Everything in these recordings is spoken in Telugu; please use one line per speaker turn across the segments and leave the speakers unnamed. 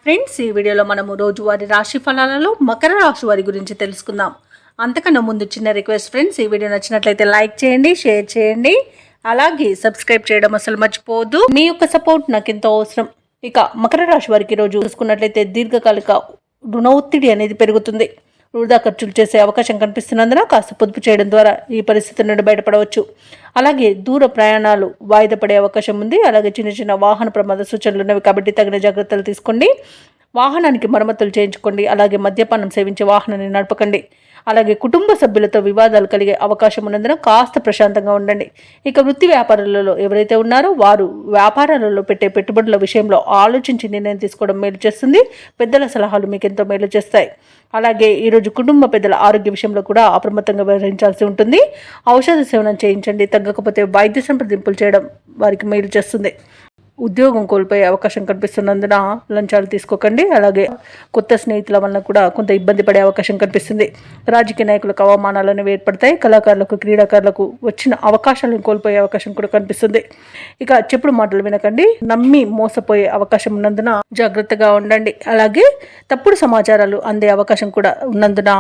ఫ్రెండ్స్, ఈ వీడియోలో మనము రోజువారీ రాశి ఫలాలలో మకర రాశి వారి గురించి తెలుసుకుందాం. అంతకన్నా ముందు చిన్న రిక్వెస్ట్ ఫ్రెండ్స్, ఈ వీడియో నచ్చినట్లయితే లైక్ చేయండి, షేర్ చేయండి, అలాగే సబ్స్క్రైబ్ చేయడం అసలు మర్చిపోవద్దు. మీ యొక్క సపోర్ట్ నాకు ఎంతో అవసరం. ఇక మకర రాశి వారికి రోజు చూసుకున్నట్లయితే దీర్ఘకాలిక రుణ ఒత్తిడి అనేది పెరుగుతుంది. వృధా ఖర్చులు చేసే అవకాశం కనిపిస్తున్నందున కాస్త పొదుపు చేయడం ద్వారా ఈ పరిస్థితి నుండి బయటపడవచ్చు. అలాగే దూర ప్రయాణాలు వాయిదా పడే అవకాశం ఉంది. అలాగే చిన్న చిన్న వాహన ప్రమాద సూచనలు ఉన్నవి కాబట్టి తగిన జాగ్రత్తలు తీసుకోండి. వాహనానికి మరమ్మతులు చేయించుకోండి. అలాగే మద్యపానం సేవించే వాహనాన్ని నడపకండి. అలాగే కుటుంబ సభ్యులతో వివాదాలు కలిగే అవకాశం ఉన్నందున కాస్త ప్రశాంతంగా ఉండండి. ఇక వృత్తి వ్యాపారాలలో ఎవరైతే ఉన్నారో వారు వ్యాపారాలలో పెట్టే పెట్టుబడుల విషయంలో ఆలోచించి నిర్ణయం తీసుకోవడం మేలు చేస్తుంది. పెద్దల సలహాలు మీకు ఎంతో మేలు చేస్తాయి. అలాగే ఈరోజు కుటుంబ పెద్దల ఆరోగ్య విషయంలో కూడా అప్రమత్తంగా వ్యవహరించాల్సి ఉంటుంది. ఔషధ సేవనం చేయించండి. తగ్గకపోతే వైద్య సంప్రదింపులు చేయడం వారికి మేలు చేస్తుంది. ఉద్యోగం కోల్పోయే అవకాశం కనిపిస్తున్నందున లంచాలు తీసుకోకండి. అలాగే కొత్త స్నేహితుల వలన కూడా కొంత ఇబ్బంది పడే అవకాశం కనిపిస్తుంది. రాజకీయ నాయకులకు అవమానాలు అనేవి ఏర్పడతాయి. కళాకారులకు, క్రీడాకారులకు వచ్చిన అవకాశాలను కోల్పోయే అవకాశం కూడా కనిపిస్తుంది. ఇక చెప్పుడు మాటలు వినకండి. నమ్మి మోసపోయే అవకాశం ఉన్నందున జాగ్రత్తగా ఉండండి. అలాగే తప్పుడు సమాచారాలు అందే అవకాశం కూడా ఉన్నందున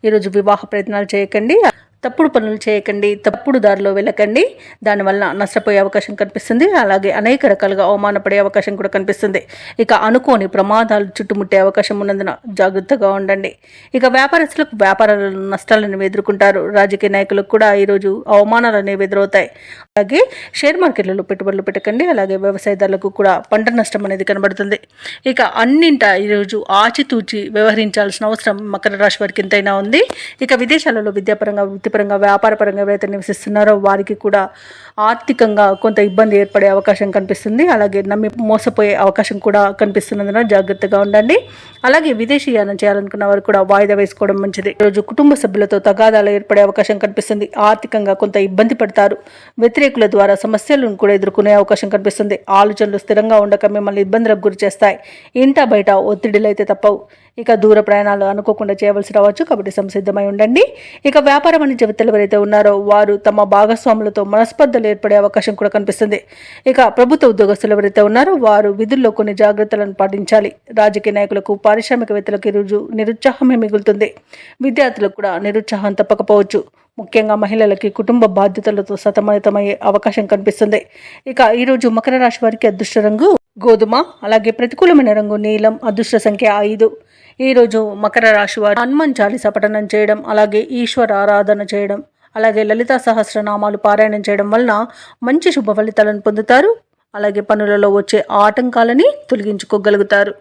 ఈరోజు వివాహ ప్రయత్నాలు చేయకండి. తప్పుడు పనులు చేయకండి. తప్పుడు దారిలో వెళ్ళకండి. దానివల్ల నష్టపోయే అవకాశం కనిపిస్తుంది. అలాగే అనేక రకాలుగా అవమానపడే అవకాశం కూడా కనిపిస్తుంది. ఇక అనుకోని ప్రమాదాలు చుట్టుముట్టే అవకాశం ఉన్నందున జాగ్రత్తగా ఉండండి. ఇక వ్యాపారస్తులకు వ్యాపారాలలో నష్టాలను ఎదుర్కొంటారు. రాజకీయ నాయకులకు కూడా ఈరోజు అవమానాలు అనేవి ఎదురవుతాయి. అలాగే షేర్ మార్కెట్లలో పెట్టుబడులు పెట్టకండి. అలాగే వ్యవసాయదారులకు కూడా పంట నష్టం అనేది కనబడుతుంది. ఇక అన్నింట ఈరోజు ఆచితూచి వ్యవహరించాల్సిన అవసరం మకర రాశి వారికి ఎంతైనా ఉంది. ఇక విదేశాలలో విద్యాపరంగా, వృత్తిపరంగా, వ్యాపారపరంగా ఎవరైతే నివసిస్తున్నారో వారికి కూడా ఆర్థికంగా కొంత ఇబ్బంది ఏర్పడే అవకాశం కనిపిస్తుంది. అలాగే నమ్మి మోసపోయే అవకాశం కూడా కనిపిస్తున్నందున జాగ్రత్తగా ఉండండి. అలాగే విదేశీయానం చేయాలనుకున్న వారు కూడా వాయిదా వేసుకోవడం మంచిది. ఈరోజు కుటుంబ సభ్యులతో తగాదాలు ఏర్పడే అవకాశం కనిపిస్తుంది. ఆర్థికంగా కొంత ఇబ్బంది పడతారు. వ్యతిరేకుల ద్వారా సమస్యలను కూడా ఎదుర్కొనే అవకాశం కనిపిస్తుంది. ఆలోచనలు స్థిరంగా ఉండక మిమ్మల్ని ఇబ్బందులకు గురి చేస్తాయి. ఇంట బయట ఒత్తిడిలు అయితే తప్పవు. ఇక దూర ప్రయాణాలు అనుకోకుండా చేయవలసి రావచ్చు కాబట్టి సంసిద్ధమై ఉండండి. ఇక వ్యాపార వాణిజ్య వ్యక్తులు ఎవరైతే ఉన్నారో వారు తమ భాగస్వాములతో మనస్పర్ధలు ఏర్పడే అవకాశం కూడా కనిపిస్తుంది. ఇక ప్రభుత్వ ఉద్యోగస్తులు ఎవరైతే ఉన్నారో వారు విధుల్లో కొన్ని జాగ్రత్తలను పాటించాలి. రాజకీయ నాయకులకు, పారిశ్రామికవేత్తలకు ఈరోజు నిరుత్సాహమే మిగులుతుంది. విద్యార్థులకు కూడా నిరుత్సాహం తప్పకపోవచ్చు. ముఖ్యంగా మహిళలకి కుటుంబ బాధ్యతలతో సతమతమయ్యే అవకాశం కనిపిస్తుంది. ఇక ఈరోజు మకర రాశి వారికి అదృష్ట రంగు గోధుమ, అలాగే ప్రతికూలమైన రంగు నీలం, అదృష్ట సంఖ్య 5. ఈరోజు మకర రాశి వారు హనుమాన్ చాలీసా పఠనం చేయడం, అలాగే ఈశ్వర ఆరాధన చేయడం, అలాగే లలితా సహస్రనామాలు పారాయణం చేయడం వలన మంచి శుభ ఫలితాలను పొందుతారు. అలాగే పనులలో వచ్చే ఆటంకాలని తొలగించుకోగలుగుతారు.